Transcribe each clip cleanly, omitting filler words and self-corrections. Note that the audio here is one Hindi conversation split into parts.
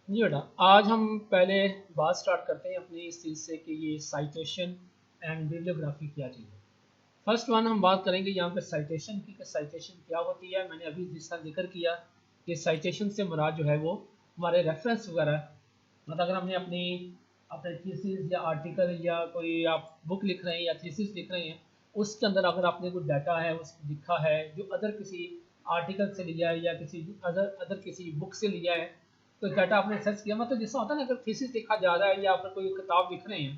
जी बेटा, आज हम पहले बात स्टार्ट करते हैं अपनी इस चीज़ से कि ये साइटेशन एंड बिbliography क्या चीज़ है। फर्स्ट वन हम बात करेंगे यहाँ पे साइटेशन की, कि साइटेशन क्या होती है। मैंने अभी जिसका जिक्र किया कि साइटेशन से मुराद जो है वो हमारे रेफरेंस वगैरह, मतलब अगर हमने अपनी अपने थीसिस या आर्टिकल या कोई आप बुक लिख रहे हैं या थीसिस लिख रहे हैं, उसके अंदर अगर आपने कोई डाटा है उस लिखा है जो अदर किसी आर्टिकल से लिया है या किसी अदर किसी बुक से लिया है, तो डाटा आपने सर्च किया, मतलब जिसमें होता है ना, अगर थीसिस लिखा जा रहा है या आप कोई किताब लिख रहे हैं,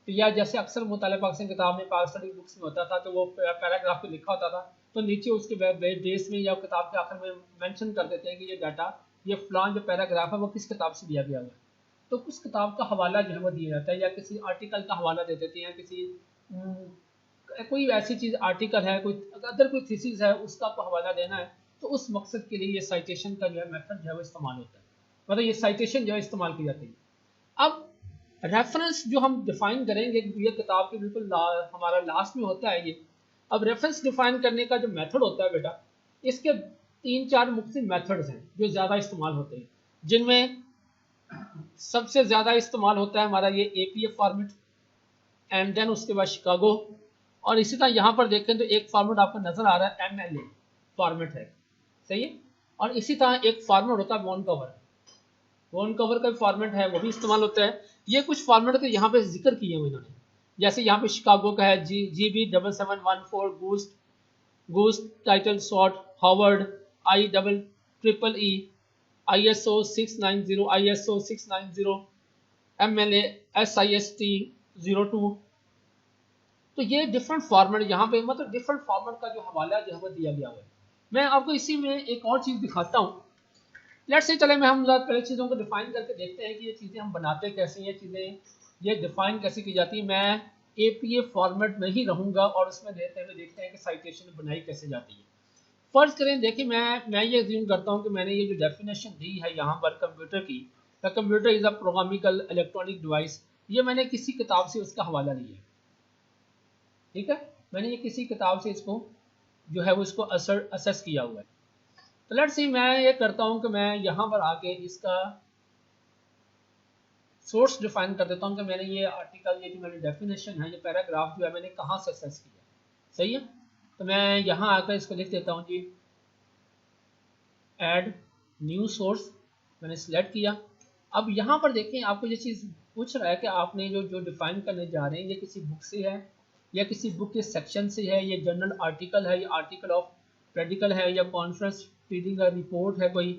तो या जैसे अक्सर मुतालिब पाकिस्तान किताब में पाकिस्तानी बुक्स में होता था, तो वो पैराग्राफ पे लिखा होता था, तो नीचे उसके बेस में या किताब के आखिर में मेंशन कर देते हैं कि ये डाटा, ये फलान जो पैराग्राफ है वो किस किताब से लिया गया हुआ है। तो उस किताब का हवाला जो है वो दिया जाता है, या किसी आर्टिकल का हवाला दे देते हैं, किसी कोई ऐसी चीज़ आर्टिकल है, कोई अदर कोई थीसिस है, उसका आपको हवाला देना है, तो उस मकसद के लिए ये साइटेशन का जो है मेथड जो है वो इस्तेमाल होता है, मतलब ये साइटेशन जो है इस्तेमाल की जाती है। अब रेफरेंस जो हम डिफाइन करेंगे, ये किताब के बिल्कुल हमारा लास्ट में होता है ये। अब रेफरेंस डिफाइन करने का जो मेथड होता है बेटा, इसके तीन चार मुख्तलिफ मेथड्स हैं जो ज़्यादा इस्तेमाल होते हैं, जिनमें सबसे ज़्यादा इस्तेमाल होता है हमारा ये APA फॉर्मेट, एंड देन उसके बाद शिकागो, और इसी तरह यहाँ पर देखें तो एक फॉर्मेट आपको नज़र आ रहा है MLA फॉर्मेट है, सही है। और इसी तरह एक फॉर्मेट होता है वॉन कवर, वॉन कवर का फॉर्मेट है, वो भी इस्तेमाल होता है। ये कुछ फॉर्मेट तो यहाँ पे जिक्र किए हुए इन्होंने, जैसे यहाँ पे शिकागो का है GB7714 GOST, GOST title short Harvard IEEE ISO 690 MLA SIST02। तो ये डिफरेंट फॉर्मेट यहाँ पे, मतलब डिफरेंट फॉर्मेट का जो हवाला जो है वो दिया गया हुआ है। मैं आपको इसी में एक और चीज़ दिखाता हूँ। लेट्स से चले मैं हम पहले चीज़ों को डिफाइन करके देखते हैं कि ये चीज़ें हम बनाते कैसे, ये चीज़ें ये डिफाइन कैसे की जाती है। मैं APA फॉर्मेट में ही रहूँगा और उसमें देते हुए देखते हैं कि साइटेशन बनाई कैसे जाती है। फर्ज करें, देखिए मैं ये एज्यूम करता हूँ कि मैंने ये जो डेफिनेशन दी है यहाँ पर कंप्यूटर की, the computer is a programmable electronic device, ये मैंने किसी किताब से उसका हवाला लिया है, ठीक है। मैंने ये किसी किताब से इसको जो है वो इसको असेस किया हुआ है। तो लेट्स सी मैं ये करता हूँ कि मैं यहाँ पर आके इसका सोर्स डिफाइन कर देता हूँ कि मैंने ये आर्टिकल, ये जो मैंने डेफिनेशन है, ये पैराग्राफ जो है मैंने कहाँ से असेस किया, सही है। तो मैं यहाँ आकर इसको लिख देता हूँ जी, ऐड न्यू सोर्स, मैंने सिलेक्ट किया। अब यहाँ पर देखें, आपको ये चीज़ पूछ रहा है कि आपने जो जो डिफाइन करने जा रहे हैं ये किसी बुक से है या किसी बुक के सेक्शन से है, ये जर्नल आर्टिकल है, या आर्टिकल ऑफ प्रेडिकल है, या कॉन्फ्रेंस रीडिंग रिपोर्ट है, कोई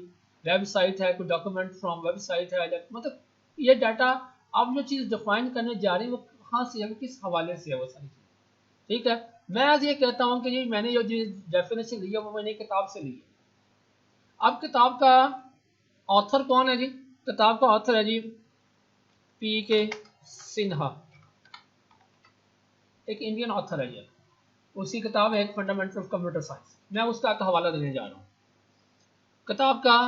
वेबसाइट है, कोई डॉक्यूमेंट फ्रॉम वेबसाइट है, मतलब ये डाटा आप जो चीज़ डिफाइन करने जा रहे हैं वो कहाँ से है, किस हवाले से है, वो सारी चीज़, ठीक है। मैं आज ये कहता हूँ कि जी मैंने जो डेफिनेशन ली है वो मैंने किताब से ली है। अब किताब का ऑथर कौन है जी? किताब का ऑथर है जी PK सिन्हा, एक इंडियन ऑथर है ये। उसी किताब है एक फंडामेंटल ऑफ कंप्यूटर साइंस, मैं उसका हवाला देने जा रहा हूँ। किताब का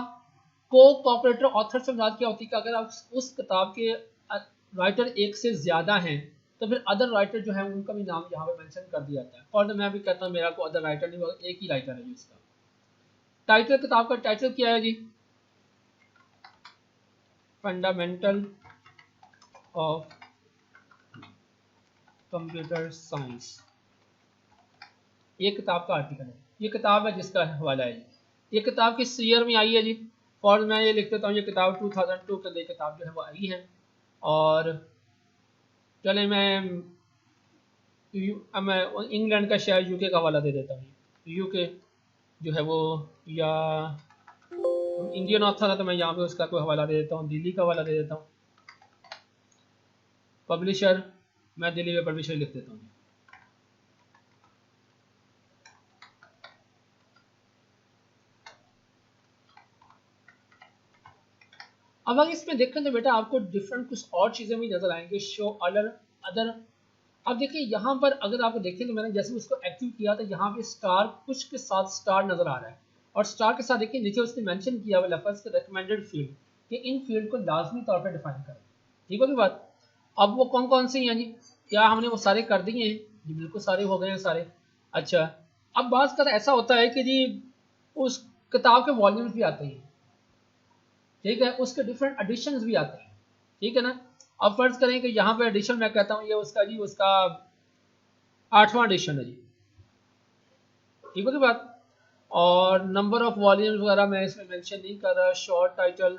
को कॉपरेटर ऑथर से बात क्या होती है कि अगर आप उस किताब के राइटर एक से ज़्यादा हैं तो फिर अदर राइटर जो है उनका भी नाम यहाँ पे मेंशन कर दिया जाता है। और मैं भी कहता हूँ मेरा को अदर राइटर नहीं, एक ही राइटर है जी उसका। टाइटल, किताब का टाइटल क्या है जी? फंडामेंटल ऑफ कंप्यूटर साइंस, ये किताब का आर्टिकल है, ये किताब है जिसका हवाला है। ये किताब किस ईयर में आई है जी? और मैं ये लिख देता हूँ, ये किताब 2002 के लिए किताब जो है वो आई है। और चले मैं इंग्लैंड का शायद UK का हवाला दे देता हूँ। UK जो है वो, या इंडियन ऑथर है तो मैं यहाँ पे उसका कोई हवाला दे देता हूँ, दिल्ली का हवाला दे देता हूँ। पब्लिशर, मैं दिल्ली में पब्लिशर लिख देता हूँ। अब अगर इसमें देखें तो बेटा आपको डिफरेंट कुछ और चीज़ें भी नजर आएंगे, शो अदर अदर। अब देखिए यहाँ पर अगर आप देखें तो मैंने जैसे उसको एक्टिव किया तो यहाँ पे स्टार कुछ के साथ स्टार नजर आ रहा है, और स्टार के साथ देखिए नीचे उसने मेंशन किया हुआ लफ्ज़ रिकमेंडेड फील्ड, कि इन फील्ड को लाजमी तौर पर डिफाइन करें, ठीक होगी बात। अब वो कौन कौन से हैं जी? क्या हमने वो सारे कर दिए हैं जी? बिल्कुल सारे हो गए हैं सारे। अच्छा, अब बात कर ऐसा होता है कि जी उस किताब के वॉल्यूम्स भी आते हैं, ठीक है, उसके डिफरेंट एडिशन भी आते हैं, ठीक है ना। अब फर्ज करें कि यहाँ पे एडिशन मैं कहता हूँ ये उसका जी उसका 8वां एडिशन है जी, ठीक है बात। और नंबर ऑफ वॉल्यूम्स वगैरह मैं इसमें मेंशन नहीं कर रहा। शॉर्ट टाइटल,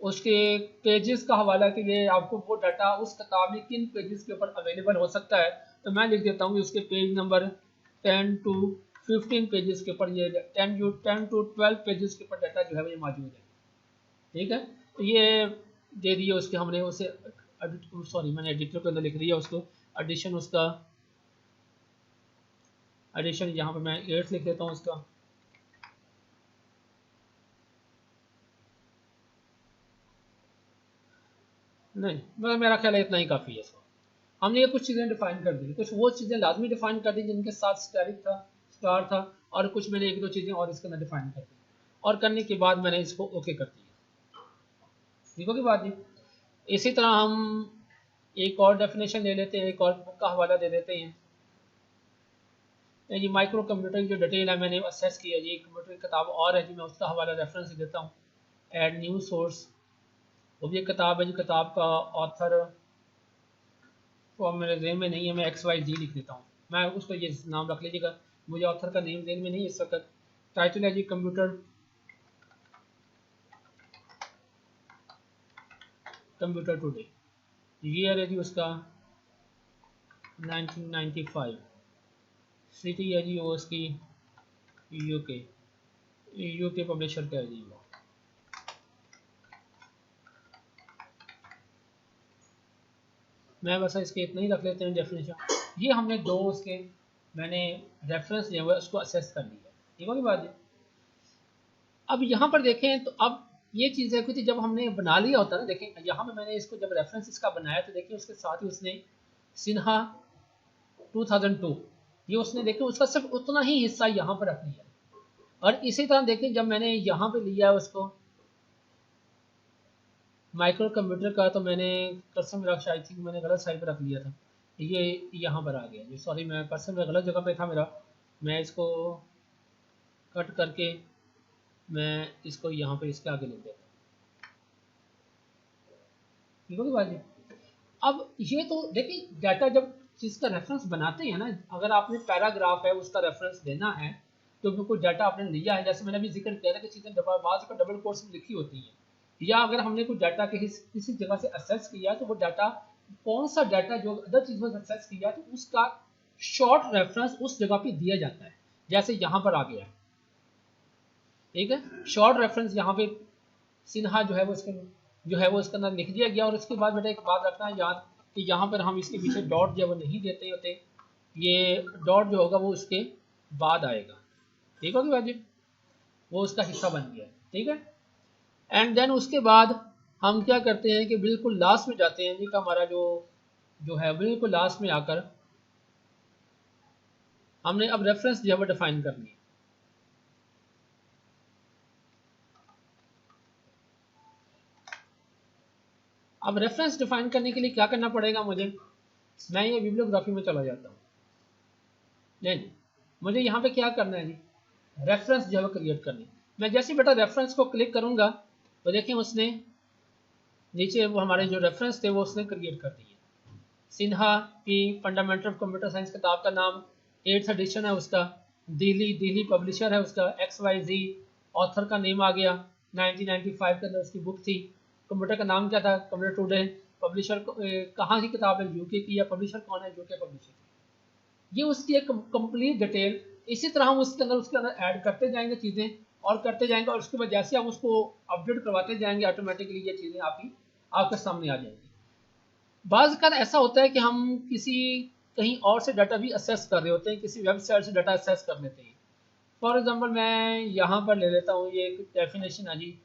उसके पेजेस का हवाला कि ये आपको वो डाटा उस किताब में किन पेजेस के ऊपर अवेलेबल हो सकता है, तो मैं लिख देता हूँ कि उसके पेज नंबर 10 to 15 पेजेस के ऊपर ये 10 to 12 पेजेस के ऊपर डाटा जो है वो ये मौजूद है, ठीक है। तो ये दे दिए उसके, हमने उसे सॉरी मैंने एडिटर के अंदर लिख दिया उसको एडिशन, उसका एडिशन यहाँ पे मैं 8 लिख देता हूँ उसका। नहीं मगर मेरा ख्याल है इतना ही काफ़ी है इसको। हमने ये कुछ चीज़ें डिफाइन कर दी, कुछ वो चीज़ें लाजमी डिफाइन कर दी जिनके साथ स्टैटिक था, स्टार था, और कुछ मैंने एक दो चीज़ें और इसके अंदर डिफाइन कर दी, और करने के बाद मैंने इसको ओके कर दिया, ठीक होगी बात जी। इसी तरह हम एक और डेफिनेशन ले लेते हैं, एक और बुक का हवाला दे देते हैं। जी माइक्रो कंप्यूटर की जो डिटेल है मैंने असेस किया जी, कंप्यूटर की किताब और है जी, मैं उसका हवाला रेफरेंस देता हूँ। एड न्यू सोर्स, वो भी एक किताब है जी, किताब का ऑथर वो अब मेरे जेहन में नहीं है, मैं XYZ लिख देता हूँ, मैं उसको ये नाम रख लीजिएगा, मुझे ऑथर का नेम जेहन में नहीं इस वक्त। टाइटल है जी कंप्यूटर टुडे, ईयर है जी उसका 1995, सिटी है जी वो उसकी यूके, यूके पब्लिशर का है जी वो। मैं बस इसके इतना ही रख लेते हैं डेफिनेशन। ये हमने दो उसके मैंने रेफरेंस जो है उसको असेस कर लिया, ठीक होगी बात है। अब यहाँ पर देखें तो अब ये चीज़ है कि जब हमने बना लिया होता है ना, देखें यहाँ पे मैंने इसको जब रेफरेंस इसका बनाया तो देखिए उसके साथ ही उसने सिन्हा 2002 ये उसने देखें उसका सिर्फ उतना ही हिस्सा यहाँ पर रख लिया। और इसी तरह देखें जब मैंने यहाँ पे लिया है उसको माइक्रो कंप्यूटर का, तो मैंने कर्सर में रख, आई थिंक मैंने गलत साइड पर रख लिया था, ये यहाँ पर आ गया जी, सॉरी मैं कर्सर में गलत जगह पे था मेरा, मैं इसको कट करके मैं इसको यहाँ पे इसके आगे लिख देता हूँ, ठीक होगी बात जी। अब ये तो देखिए डाटा जब चीज़ का रेफरेंस बनाते हैं ना, अगर आपने पैराग्राफ है उसका रेफरेंस देना है तो कोई डाटा आपने लिया है, जैसे मैंने अभी जिक्र किया था कि चीज़ें बाज़ का डबल कोर्स में लिखी होती हैं, या अगर हमने कोई डाटा किसी जगह से एक्सेस किया तो वो डाटा कौन सा डाटा जो अदर चीज़ों से एक्सेस किया तो उसका शॉर्ट रेफरेंस उस जगह पे दिया जाता है, जैसे यहाँ पर आ गया, ठीक है। शॉर्ट रेफरेंस यहाँ पे सिन्हा जो है वो इसके जो है वो इसके अंदर लिख दिया गया। और उसके बाद बेटा एक बात रखना है याद कि यहाँ पर हम इसके पीछे डॉट जो है वो नहीं देते होते, ये डॉट जो होगा वो उसके बाद आएगा, ठीक होगी बात जी, वो उसका हिस्सा बन गया, ठीक है। एंड देन उसके बाद हम क्या करते हैं कि बिल्कुल लास्ट में जाते हैं जी का हमारा जो जो है बिल्कुल लास्ट में आकर हमने अब रेफरेंस जो है वो डिफाइन करनी है। अब रेफरेंस डिफाइन करने के लिए क्या करना पड़ेगा मुझे, मैं ये बिब्लियोग्राफी में चला जाता हूँ, नहीं मुझे यहाँ पे क्या करना है जी, रेफरेंस जो है क्रिएट करनी। मैं जैसे बेटा रेफरेंस को क्लिक करूंगा तो देखिए उसने नीचे वो हमारे जो रेफरेंस थे वो उसने क्रिएट कर दिए। सिन्हा की फंडामेंटल ऑफ कंप्यूटर साइंस किताब का नाम 8th एडिशन है उसका, दिल्ली पब्लिशर है उसका, XYZ ऑथर का नेम आ गया, 1995 के अंदर उसकी बुक थी। कंप्यूटर का नाम क्या था, कंप्यूटर टुडे। पब्लिशर कहाँ की किताब है, यूके की, या पब्लिशर कौन है, यूके पब्लिशर। ये उसकी एक कंप्लीट डिटेल। इसी तरह हम उसके अंदर ऐड करते जाएंगे चीज़ें और करते जाएंगे, और उसके बाद जैसे हम उसको अपडेट करवाते जाएंगे ऑटोमेटिकली ये चीज़ें आपके सामने आ जाएंगी। बाज़ का ऐसा होता है कि हम किसी कहीं और से डाटा भी असेस कर रहे होते हैं, किसी वेबसाइट से डाटा असेस कर लेते हैं। फॉर एग्जांपल मैं यहाँ पर ले लेता हूँ, ये एक डेफिनेशन है जी,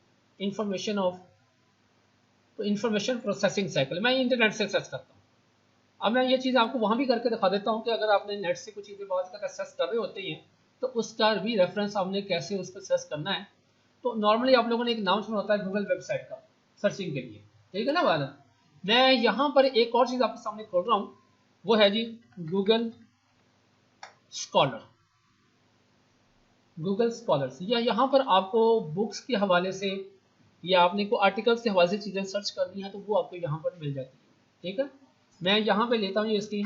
इंफॉर्मेशन प्रोसेसिंग साइकिल, मैं इंटरनेट से असेस करता हूँ। अब मैं ये चीज़ आपको वहाँ भी करके दिखा देता हूँ कि अगर आपने नेट से कुछ चीज़ें बाज़ का असेस कर रहे होते हैं तो उसका भी रेफरेंस आपने कैसे उसको असेस करना है। तो नॉर्मली आप लोगों ने एक नाम सुना होता है गूगल वेबसाइट का सर्चिंग के लिए, ठीक है ना बात। मैं यहाँ पर एक और चीज़ आपके सामने खोल रहा हूँ, वो है जी गूगल स्कॉलर। गूगल स्कॉलर्स, या यहाँ पर आपको बुक्स के हवाले से या आपने को आर्टिकल्स के हवाले से चीज़ें सर्च करनी है तो वो आपको यहाँ पर मिल जाती है। ठीक है, मैं यहाँ पे लेता हूँ ये इसकी,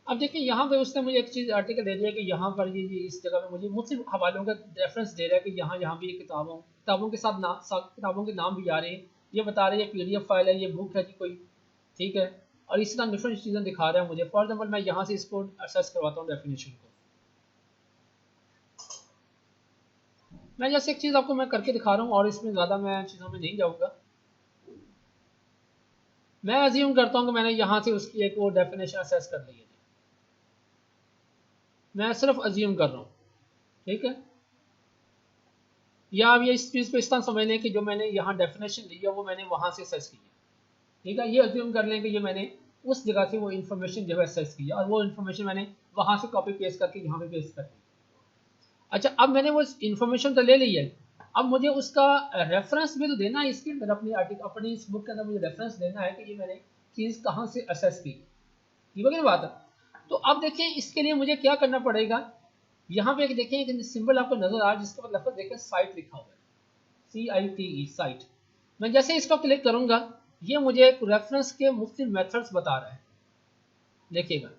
अब देखिए यहाँ पे उसने मुझे एक चीज़ आर्टिकल दे दिया कि यहाँ पर ये इस जगह पे मुझे मुख्तलिफ हवालों का रेफरेंस दे रहा है कि यहाँ भी ये किताबों के साथ किताबों के नाम भी आ रहे हैं, ये बता रहे हैं PDF फाइल है, ये बुक है जी कोई। ठीक है, और इसी तरह डिफरेंट चीज़ें दिखा रहा है मुझे। फॉर एग्जाम्पल मैं यहाँ से इसको एक्सेस करवाता हूँ डेफिनेशन को। मैं जैसे एक चीज़ आपको मैं करके दिखा रहा हूँ और इसमें ज़्यादा मैं चीज़ों में नहीं जाऊँगा। मैं अज्यूम करता हूँ कि मैंने यहाँ से उसकी एक वो डेफिनेशन एक्सेस कर ली है, मैं सिर्फ अज्यूम कर रहा हूँ। ठीक है, या आप ये इस चीज़ को इस तरह समझ लें कि जो मैंने यहाँ डेफिनेशन ली है वो मैंने वहाँ से सर्च की है। ठीक है, ये अज्यूम कर लें कि ये मैंने उस जगह से वो इन्फॉर्मेशन जो है सर्च की है और वो इन्फॉर्मेशन मैंने वहाँ से कॉपी पेस्ट करके यहाँ पे पेस्ट कर दी। अच्छा, अब मैंने वो इन्फॉर्मेशन तो ले ली है, अब मुझे उसका रेफरेंस भी तो देना है इसके अंदर, अपनी आर्टिकल अपनी इस बुक के अंदर मुझे रेफरेंस देना है कि ये मैंने चीज़ कहाँ से असेस की। ये वगैरह बात है। तो अब देखिए इसके लिए मुझे क्या करना पड़ेगा, यहाँ पे देखिए एक सिंबल आपको नजर आ रहा है जिसके बाद लफ्ज़ देखिए साइट लिखा हुआ है, CITE साइट। मैं जैसे इसको क्लिक करूंगा ये मुझे एक रेफरेंस के मुख्तलिफ मेथड्स बता रहा है। देखिएगा,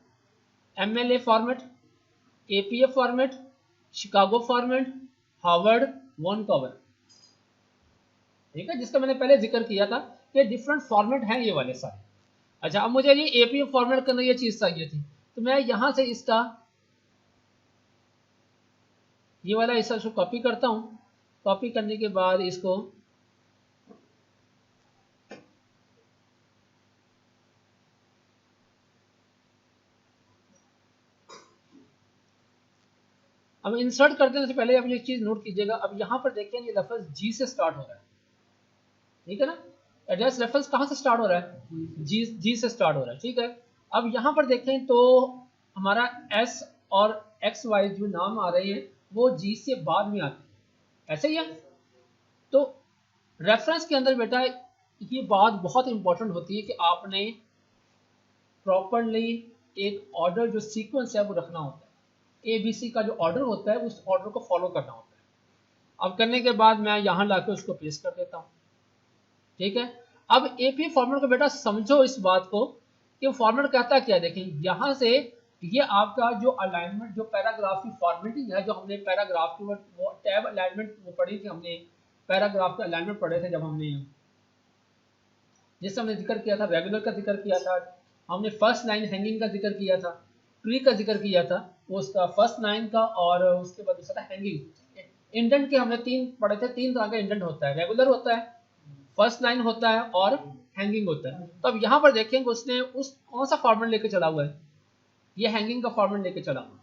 MLA format, APA format, Chicago format, Harvard, Vancouver. ठीक है, जिसका मैंने पहले जिक्र किया था कि डिफरेंट फॉर्मेट हैं ये वाले सारे। अच्छा, अब मुझे ये APA फॉर्मेट करना ये चीज़ चाहिए थी, तो मैं यहाँ से इसका ये वाला हिस्सा इसको कॉपी करता हूँ। कॉपी करने के बाद इसको अब इंसर्ट कर देने से पहले आप ये चीज़ नोट कीजिएगा। अब यहाँ पर देखिए ये लफ्ज़ जी से स्टार्ट हो रहा है। ठीक है ना, एड्रेस रेफरेंस कहाँ से स्टार्ट हो रहा है, जी से स्टार्ट हो रहा है। ठीक है, अब यहाँ पर देखें तो हमारा S और XY जो नाम आ रहे हैं वो जी से बाद में आते हैं, ऐसे ही है। तो रेफरेंस के अंदर बेटा ये बात बहुत इंपॉर्टेंट होती है कि आपने प्रॉपरली एक ऑर्डर जो सीक्वेंस है वो रखना होता है। ABC का जो ऑर्डर होता है उस ऑर्डर को फॉलो करना होता है। अब करने के बाद मैं यहाँ लाकर उसको पेस्ट कर देता हूँ। ठीक है, अब AP फॉर्मेट को बेटा समझो इस बात को कि फॉर्मेट कहता क्या है। देखें यहाँ से ये आपका जो अलाइनमेंट जो पैराग्राफ की फॉर्मेटिंग है, जो हमने पैराग्राफ की वो टैब अलाइनमेंट वो पढ़ी थी हमने, पैराग्राफ का अलाइनमेंट पढ़े थे जब हमने, जिससे हमने जिक्र किया था रेगुलर का जिक्र किया था, हमने फर्स्ट लाइन हैंगिंग का जिक्र किया था, ट्री का जिक्र किया था वो उसका फर्स्ट लाइन का, और उसके बाद दूसरा था हैंगिंग। इंडेंट के हमने तीन पढ़े थे, तीन तरह का इंडेंट होता है, रेगुलर होता है, फर्स्ट लाइन होता है और हैंगिंग होता है। तो अब यहाँ पर देखेंगे उसने उस कौन सा फॉर्मेट लेके चला हुआ है, ये हैंगिंग का फॉर्मेट लेके चला हुआ।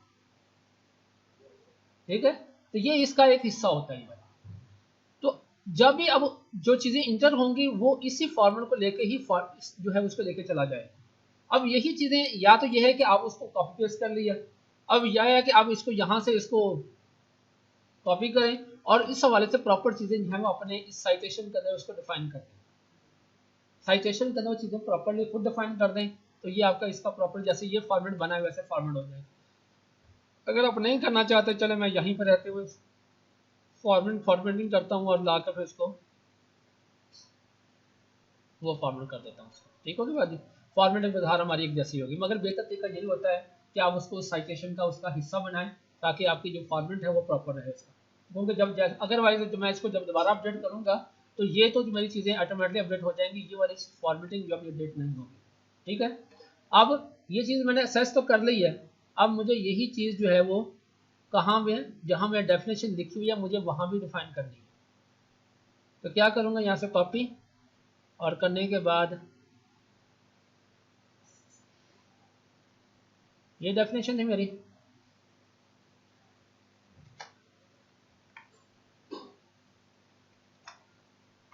ठीक है, तो ये इसका एक हिस्सा होता है। तो जब भी अब जो चीजें इंटर होंगी वो इसी फॉर्मेट को लेके ही जो है उसको लेके चला जाए। अब यही चीजें या तो ये है कि आप उसको कॉपी पेस्ट कर लिया, अब यह है कि आप इसको यहाँ से इसको कॉपी करें और इस हवाले से प्रॉपर चीजें जो है वो अपने इस साइटेशन के अंदर उसको डिफाइन कर दें। साइटेशन के अंदर चीजें प्रॉपरली खुद डिफाइन कर दें तो ये आपका इसका प्रॉपर जैसे ये फॉर्मेट बना है वैसे फॉर्मेट हो जाए। अगर आप नहीं करना चाहते चले मैं यहीं पर रहते हुए फॉर्मेटिंग करता हूँ और लाकर फिर इसको वो फॉर्मेट कर देता हूँ। ठीक होगी बात जी, फॉर्मेटिंग विधान हमारी एक जैसी होगी, मगर बेहतर तरीका यही होता है कि आप उसको साइटेशन का उसका हिस्सा बनाएं ताकि आपकी जो फॉर्मेट है वो प्रॉपर रहे उसका। क्योंकि जब अदरवाइज तो मैं इसको जब दोबारा अपडेट करूँगा तो ये तो मेरी चीज़ें ऑटोमेटिकली अपडेट हो जाएंगी, ये वाली फॉर्मेटिंग जो अभी अपडेट नहीं होगी। ठीक है, अब ये चीज़ मैंने असेस तो कर ली है, अब मुझे यही चीज़ जो है वो कहाँ में जहाँ मैं डेफिनेशन लिखी हुई है मुझे वहाँ भी डिफाइन करनी है। तो क्या करूँगा, यहाँ से कॉपी और करने के बाद ये डेफिनेशन है मेरी।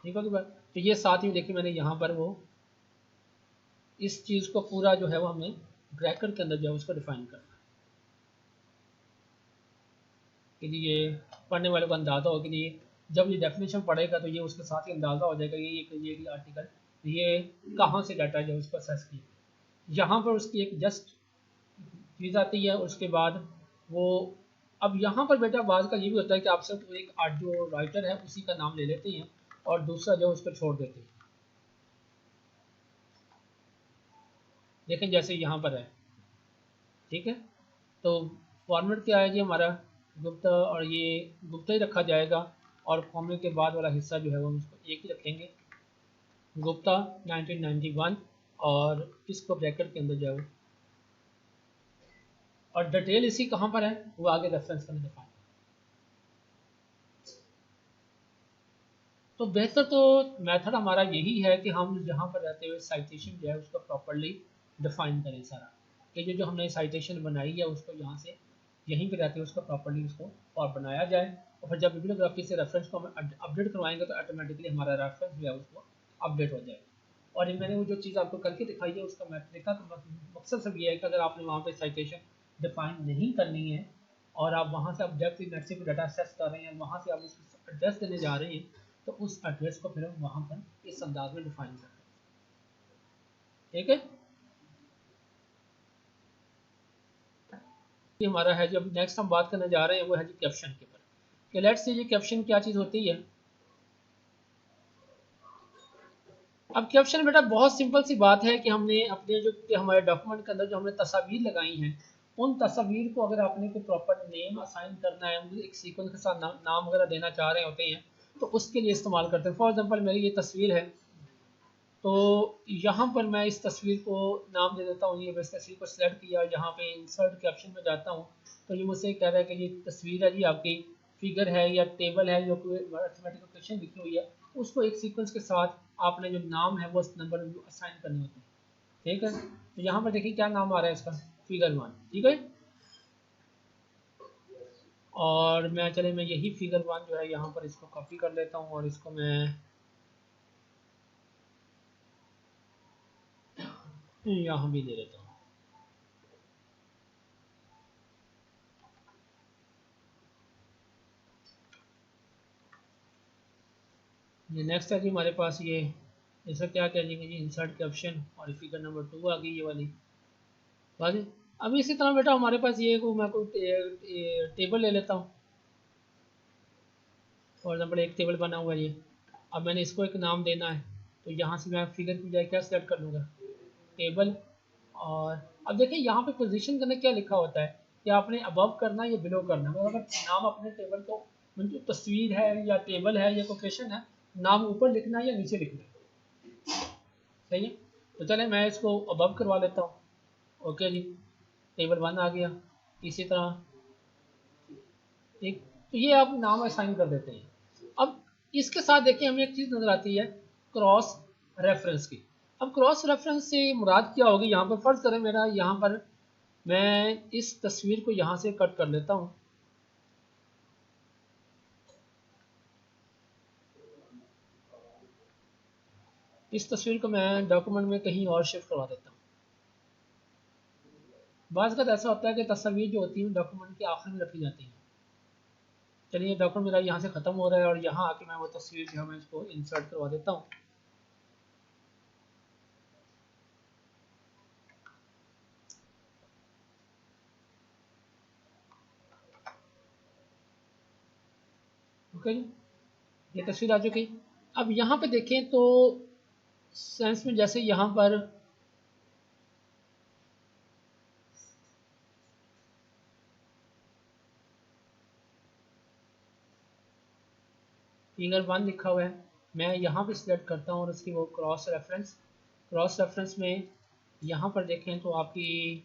ठीक होगी बात, तो ये साथ ही देखिए मैंने यहाँ पर वो इस चीज़ को पूरा जो है वो हमने ब्रैकेट के अंदर जो है उसको डिफाइन करना है। कि जी ये पढ़ने वाले को अंदाज़ा हो कि जी जब ये डेफिनेशन पढ़ेगा तो ये उसके साथ ही अंदाज़ा हो जाएगा ये आर्टिकल ये कहाँ से डाटा जो उसको असेस किया। यहाँ पर उसकी एक जस्ट चीज़ आती है, उसके बाद वो अब यहाँ पर बेटा बाज का ये भी होता है कि आप सिर्फ एक जो राइटर है उसी का नाम ले लेते हैं और दूसरा जो उसको छोड़ देते हैं। देखें जैसे यहाँ पर है, ठीक है, तो फॉर्मेट क्या है जी हमारा गुप्ता, और ये गुप्ता ही रखा जाएगा और कॉमे के बाद वाला हिस्सा जो है वो उसको एक ही रखेंगे, गुप्ता 1991, और इसको ब्रैकेट के अंदर जाओ और डिटेल इसी कहाँ पर है वो आगे रेफरेंस करने दिखाएं। तो बेहतर तो मेथड हमारा यही है कि हम जहाँ पर रहते हुए साइटेशन जो है उसको प्रॉपरली डिफाइन करें सारा, कि जो जो हमने साइटेशन बनाई है उसको यहाँ से यहीं पे रहते हुए उसको प्रॉपरली उसको और बनाया जाए, और फिर जब बिब्लियोग्राफी से रेफरेंस को हम अपडेट करवाएंगे तो ऑटोमेटिकली हमारा रेफरेंस जो है उसको अपडेट हो जाएगा। और ये मैंने वो जो चीज़ आपको करके दिखाई है उसका तरीका का मकसद सब ये है कि अगर आपने वहाँ पे साइटेशन डिफाइन नहीं करनी है और आप वहाँ से आप डायरेक्टली नेट से डाटा एक्सेस कर रहे हैं, वहाँ से आप उसको एड्रेस देने जा रहे हैं, तो उस एड्रेस को फिर हम वहाँ पर इस अंदाज में डिफाइन करते हैं, ठीक है। ये हमारा है, जब नेक्स्ट हम बात करने जा रहे हैं वो है जी कैप्शन के ऊपर, कि लेट्स से ये कैप्शन क्या चीज़ होती है। अब कैप्शन बेटा बहुत सिंपल सी बात है कि हमने अपने जो हमारे डॉक्यूमेंट के अंदर जो हमने तस्वीर लगाई हैं उन तस्वीर को अगर आपने कोई प्रॉपर नेम असाइन करना है, एक सीक्वेंस के साथ नाम वगैरह देना चाह रहे होते हैं तो उसके लिए इस्तेमाल करते हैं। फॉर एग्जांपल मेरी ये तस्वीर है, तो यहाँ पर मैं इस तस्वीर को नाम दे देता हूँ, ये मैं इस तस्वीर को सिलेक्ट किया, यहाँ पे इंसर्ट कैप्शन में जाता हूँ तो ये मुझसे कह रहा है कि ये तस्वीर है जी आपकी, फिगर है या टेबल है जो कोई अर्थमेटिक इक्वेशन लिखी हुई है, उसको एक सीक्वेंस के साथ आपने जो नाम है वो उस नंबर असाइन करने होते हैं, ठीक है। तो यहाँ पर देखिए क्या नाम आ रहा है इसका, फिगर 1, ठीक है। और मैं यही फिगर 1 जो है यहाँ पर इसको कॉपी कर लेता हूँ और इसको मैं यहाँ भी दे देता हूँ। ये नेक्स्ट है जी हमारे पास, ये इसका क्या कहेंगे जी, इंसर्ट कैप्शन, और फिगर नंबर 2 आ गई ये वाली बात है। अभी इसी तरह बेटा हमारे पास ये को मैं कोई टेबल ले लेता हूँ, फॉर एग्जाम्पल एक टेबल बना हुआ है ये, अब मैंने इसको एक नाम देना है तो यहाँ से मैं फिगर की बजाय क्या सेलेक्ट कर लूँगा, टेबल। और अब देखिए यहाँ पे पोजीशन करने क्या लिखा होता है कि आपने अबव करना है या बिलो करना है, मतलब अगर नाम अपने टेबल को जो तस्वीर है या टेबल है या कोकेशन है, नाम ऊपर लिखना है या नीचे लिखना है, सही है। तो चले मैं इसको अबव करवा लेता हूँ, ओके जी, टेबल 1 आ गया। इसी तरह एक, तो ये आप नाम असाइन कर देते हैं। अब इसके साथ देखिए हमें एक चीज़ नज़र आती है, क्रॉस रेफरेंस की। अब क्रॉस रेफरेंस से मुराद क्या होगी, यहाँ पर फर्ज करें मेरा यहाँ पर मैं इस तस्वीर को यहाँ से कट कर लेता हूँ, इस तस्वीर को मैं डॉक्यूमेंट में कहीं और शिफ्ट करवा देता हूँ। बाज़ का ऐसा होता है कि तस्वीर जो होती है डॉक्यूमेंट के आखिर में रखी जाती है। चलिए डॉक्यूमेंट मेरा यहाँ से ख़त्म हो रहा है और यहाँ आके मैं वो तस्वीर जो है मैं इसको इंसर्ट करवा देता हूँ। ओके जी, ये तस्वीर आ चुकी। अब यहाँ पे देखें तो सेंस में जैसे यहाँ पर फिगर 1 लिखा हुआ है, मैं यहाँ पे सिलेक्ट करता हूँ और उसकी वो क्रॉस रेफरेंस में यहाँ पर देखें तो आपकी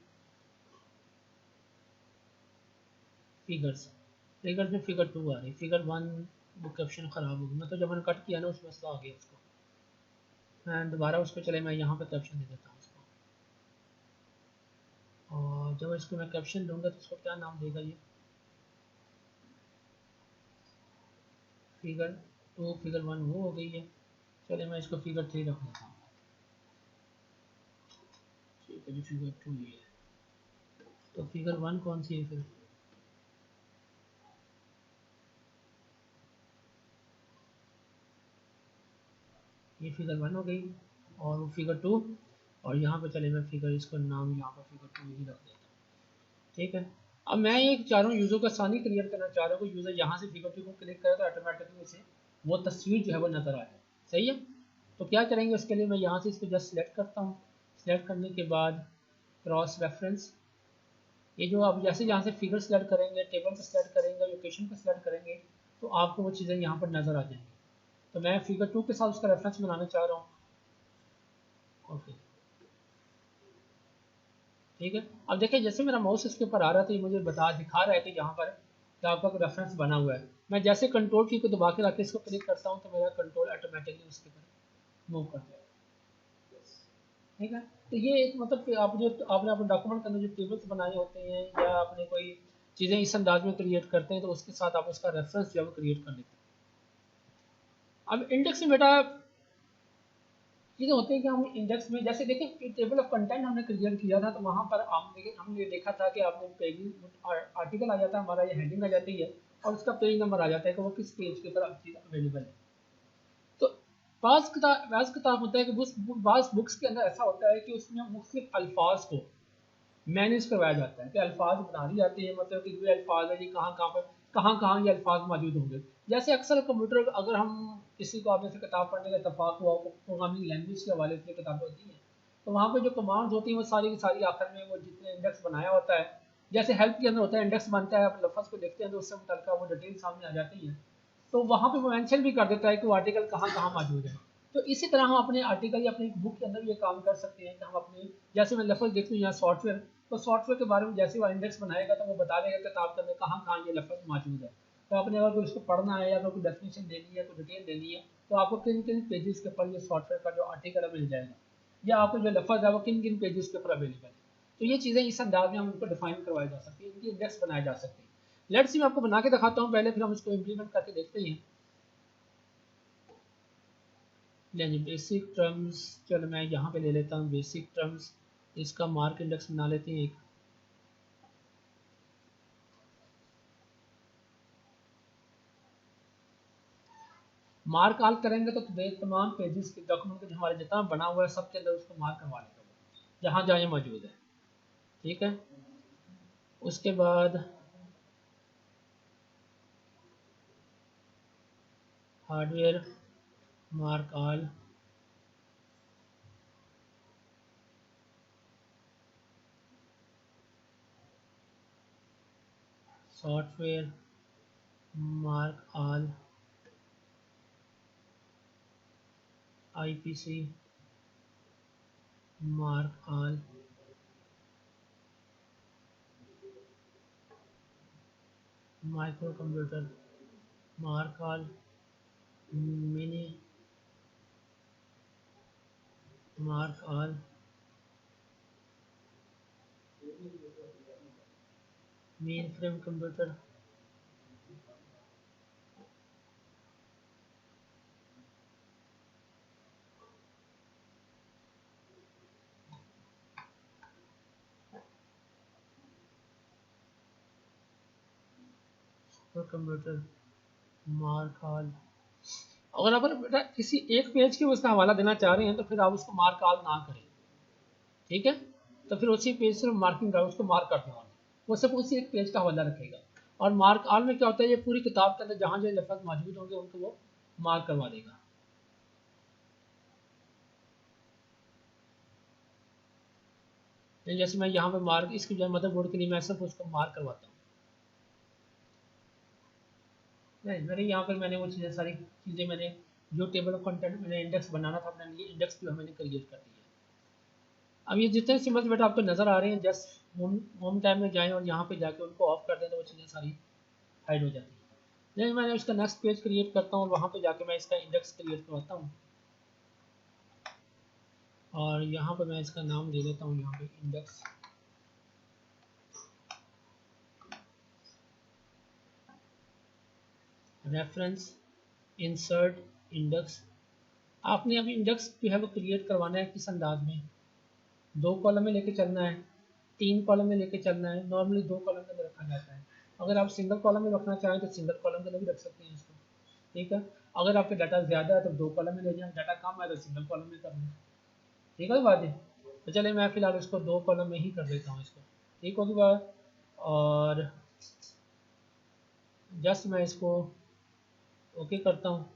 फिगर्स फिगर्स में फिगर 2 आ रही, फिगर 1 वो कैप्शन ख़राब हो गई, मतलब जब मैंने कट किया ना उसमें मसला आ गया उसको, मैं दोबारा उसको चले मैं यहाँ पर कैप्शन दे देता हूँ उसको, और जब इसको मैं कैप्शन दूंगा तो इसको क्या नाम देगा ये, फिगर 2 फिगर 1 वो हो गई है। चले मैं इसको फिगर 3 रख देता हूँ, ठीक है जी, फिगर 2 ये है। तो फिगर 1 कौन सी है फिर, ये फिगर 1 हो गई और वो फिगर 2, और यहाँ पे चले मैं फिगर इसको नाम यहाँ पर फिगर 2 ही रख देता हूँ। ठीक है, अब मैं ये चाह रहा हूँ यूज़र को आसानी क्रिएट करना चाह रहा हूँ कि यूज़र यहाँ से फिगर 2 को क्लिक करे तो ऑटोमेटिकली उसे वो तस्वीर जो है वो नज़र आ जाए। सही है, तो क्या करेंगे उसके लिए मैं यहाँ से इसको जस्ट सिलेक्ट करता हूँ। सिलेक्ट करने के बाद क्रॉस रेफरेंस, ये जो आप जैसे यहाँ से फिगर सेलेक्ट करेंगे, टेबल को सेलेक्ट करेंगे, लोकेशन को सेलेक्ट करेंगे, तो आपको वो चीज़ें यहाँ पर नज़र आ जाएंगी। तो मैं फिगर 2 के साथ उसका रेफरेंस बनाना चाह रहा हूँ। ओके, ठीक है, अब देखिए जैसे मेरा माउस इसके ऊपर आ रहा था, ये मुझे दिखा रहा है कि यहाँ पर कि आपका रेफरेंस बना हुआ है। मैं जैसे कंट्रोल की को दबा के रख के इसको क्लिक करता हूँ तो मेरा कंट्रोल ऑटोमेटिकली उसके ऊपर मूव कर जाएगा। ठीक है, तो ये एक मतलब कि आप जो आपने अपने डॉक्यूमेंट के अंदर जो टेबल्स बनाए होते हैं या आपने कोई चीज़ें इस अंदाज में क्रिएट करते हैं तो उसके साथ आप उसका रेफरेंस जो है वो क्रिएट कर लेते हैं। अब इंडेक्स में बेटा चीज़ें होती हैं कि हम इंडेक्स में जैसे देखिए टेबल ऑफ कंटेंट हमने क्रिएट किया था, तो वहाँ पर हमने देखा था कि आपने पेज आर्टिकल आ जाता है हमारा, ये हेडिंग आ जाती है और उसका पेज नंबर आ जाता है कि वो किस पेज के ऊपर चीज़ अवेलेबल है। तो बाज़ किताब होता है कि बाज़ बुक्स के अंदर ऐसा होता है कि उसमें मुख्तलिफ अल्फाज को मैनेज करवाया जाता है कि अल्फाज बना दी जाती है, मतलब कि ये अल्फाज है, ये कहाँ कहाँ ये अल्फाज मौजूद होंगे। जैसे अक्सर कंप्यूटर अगर हम किसी को आपने से किताब पढ़ने का इतफाक हुआ, प्रोग्रामिंग लैंग्वेज के हवाले से किताबें होती हैं, तो वहाँ पे जो कमांड्स होती हैं वो सारी की सारी आखिर में वो जितने इंडेक्स बनाया होता है, जैसे हेल्प के अंदर होता है इंडेक्स बनता है, आप लफ्ज़ को देखते हैं तो उससे मुतल्लिक़ वो डिटेल सामने आ जाती है। तो वहाँ पे वो मेंशन भी कर देता है कि वो आर्टिकल कहाँ कहाँ मौजूद है। तो इसी तरह हम अपने आर्टिकल या अपनी बुक के अंदर ये काम कर सकते हैं कि हम अपने जैसे मैं लफ्ज़ देखती हूँ यहाँ सॉफ्टवेयर, तो सॉफ्टवेयर के बारे में जैसे वो इंडेक्स बनाएगा तो वो बता देगा किताब के अंदर कहाँ कहाँ ये लफ्ज़ मौजूद है। तो आपने अगर कोई उसको पढ़ना है या अगर कोई डेफिनेशन देनी है, कोई डिटेल देनी है, तो आपको किन किन पेजेस के ऊपर ये सॉफ्टवेयर का जो आर्टिकल है मिल जाएगा, या आपको जो लफ्ज़ है वो किन किन पेजेस के ऊपर अवेलेबल है। तो ये चीज़ें इस अंदाज में हम उनको डिफाइन करवाई जा सकती है, इनकी इंडेक्स बनाए जा सकते हैं। लेट्स सी मैं आपको बना के दिखाता हूँ पहले, फिर हम इसको इम्प्लीमेंट करके देखते हैं। नहीं बेसिक टर्म्स, चलो मैं यहाँ पे ले लेता हूँ बेसिक टर्म्स, इसका मार्क इंडेक्स बना लेते हैं एक। मार्क ऑल करेंगे तो तमाम पेजेस के डॉक्यूमेंट के हमारे जितना बना हुआ है सबके अंदर उसको मार्क करवा लेगा जहाँ जहाँ ये मौजूद है। ठीक है, उसके बाद hardware mark all, software mark all, IPC mark all, micro computer mark all, mini mark all, main frame computer, computer mark all. अगर आप बेटा किसी एक पेज के उसका हवाला देना चाह रहे हैं तो फिर आप उसको मार्क ऑल ना करें। ठीक है, तो फिर उसी पेज से मार्किंग करो, उसको मार्क कर दो, वो सिर्फ उसी एक पेज का हवाला रखेगा। और मार्क ऑल में क्या होता है, ये पूरी किताब के अंदर जहाँ जो लफ्ज़ मौजूद होंगे उनको वो मार्क करवा देगा। जैसे मैं यहाँ पे मार्क इसकी जो मदरबोर्ड के लिए मैं सिर्फ उसको मार्क करवाता हूँ। नहीं मेरे यहाँ पर मैंने वो चीज़ें सारी चीज़ें मैंने जो टेबल ऑफ कंटेंट मैंने इंडेक्स बनाना था अपने लिए, इंडेक्स जो है मैंने क्रिएट कर दिया। अब ये जितने सिम्बल्स बेटा आपको नज़र आ रहे हैं, जस्ट होम टैब में जाएं और यहाँ पे जाके उनको ऑफ कर दें तो वो चीज़ें सारी हाइड हो जाती है। नहीं मैंने उसका नेक्स्ट पेज क्रिएट करता हूँ और वहाँ पे जाके मैं इसका इंडेक्स क्रिएट करवाता हूँ और यहाँ पर मैं इसका नाम दे देता हूँ यहाँ पे इंडेक्स। रेफरेंस इंसर्ट इंडेक्स, आपने अभी इंडेक्स जो है वो क्रिएट करवाना है किस अंदाज में, 2 कॉलम में लेके चलना है, 3 कॉलम में लेके चलना है। नॉर्मली 2 कॉलम के अंदर रखा जाता है, अगर आप सिंगल कॉलम में रखना चाहें तो सिंगल कॉलम के अंदर भी रख सकते हैं इसको। ठीक है, अगर आपके डाटा ज़्यादा है तो 2 कॉलम में ले जाएं, डाटा कम है तो सिंगल कॉलम में कर लें। ठीक है बात है। तो चले मैं फ़िलहाल उसको 2 कॉलम में ही कर देता हूँ इसको। ठीक होगी बात। और जस्ट मैं इसको ओके करता हूँ।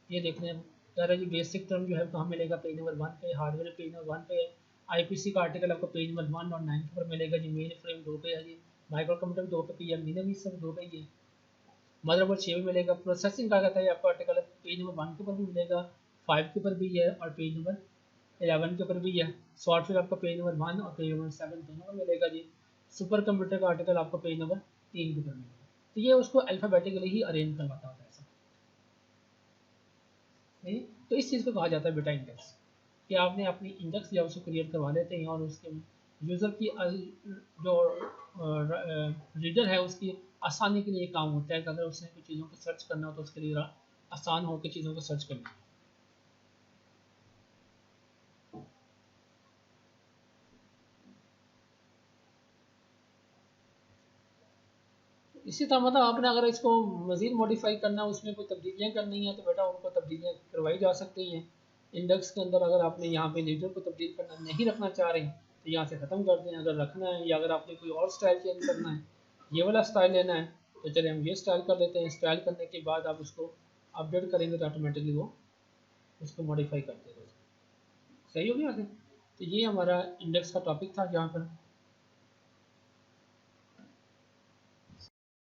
ये देखने कह रहा है जी बेसिक टर्म जो है कहाँ मिलेगा, पेज नंबर 1 पे, हार्डवेयर पेज नंबर 1 पे है, आईपीसी का आर्टिकल आपको पेज नंबर 1 और 9 पर मिलेगा जी, मेन फ्रेम 2 पे है जी, माइक्रो कंप्यूटर 2 पे, पीएम भी सब 2 पे ही है, मदरबोर्ड 6 पे मिलेगा, प्रोसेसिंग का कहता है आपको आर्टिकल पेज नंबर 1 के ऊपर भी मिलेगा, 5 के ऊपर भी है और पेज नंबर 11 के ऊपर भी है, सॉफ्टवेयर आपको पेज नंबर 1 और पेज नंबर 7 दोनों पर मिलेगा जी, सुपर कंप्यूटर का आर्टिकल आपको पेज नंबर 3 के ऊपर मिलेगा। तो ये उसको अल्फ़ाबेटिकली ही अरेंज करवाता होता है ऐसा। नहीं तो इस चीज़ को कहा जाता है बेटा इंडेक्स, कि आपने अपनी इंडेक्स जो है उसको क्रिएट करवा लेते हैं और उसके यूज़र की जो रीडर है उसकी आसानी के लिए काम होता है कि अगर उसने कुछ चीज़ों को सर्च करना हो तो उसके लिए आसान हो के चीज़ों को सर्च करना। इसी तरह मतलब आपने अगर इसको मज़ीद मॉडिफाई करना है, उसमें कोई तब्दीलियाँ करनी है तो बेटा उनको तब्दीलियाँ करवाई जा सकती हैं। इंडेक्स के अंदर अगर आपने यहाँ पे लीडर को तब्दील करना नहीं रखना चाह रहे हैं तो यहाँ से ख़त्म कर दें, अगर रखना है या अगर आपने कोई और स्टाइल चेंज करना है, ये वाला स्टाइल लेना है तो चलिए हम ये स्टाइल कर लेते हैं। स्टाइल करने के बाद आप उसको अपडेट करेंगे तो ऑटोमेटिकली वो उसको मॉडिफाई कर देगा। सही हो गया। तो ये हमारा इंडेक्स का टॉपिक था जहाँ पर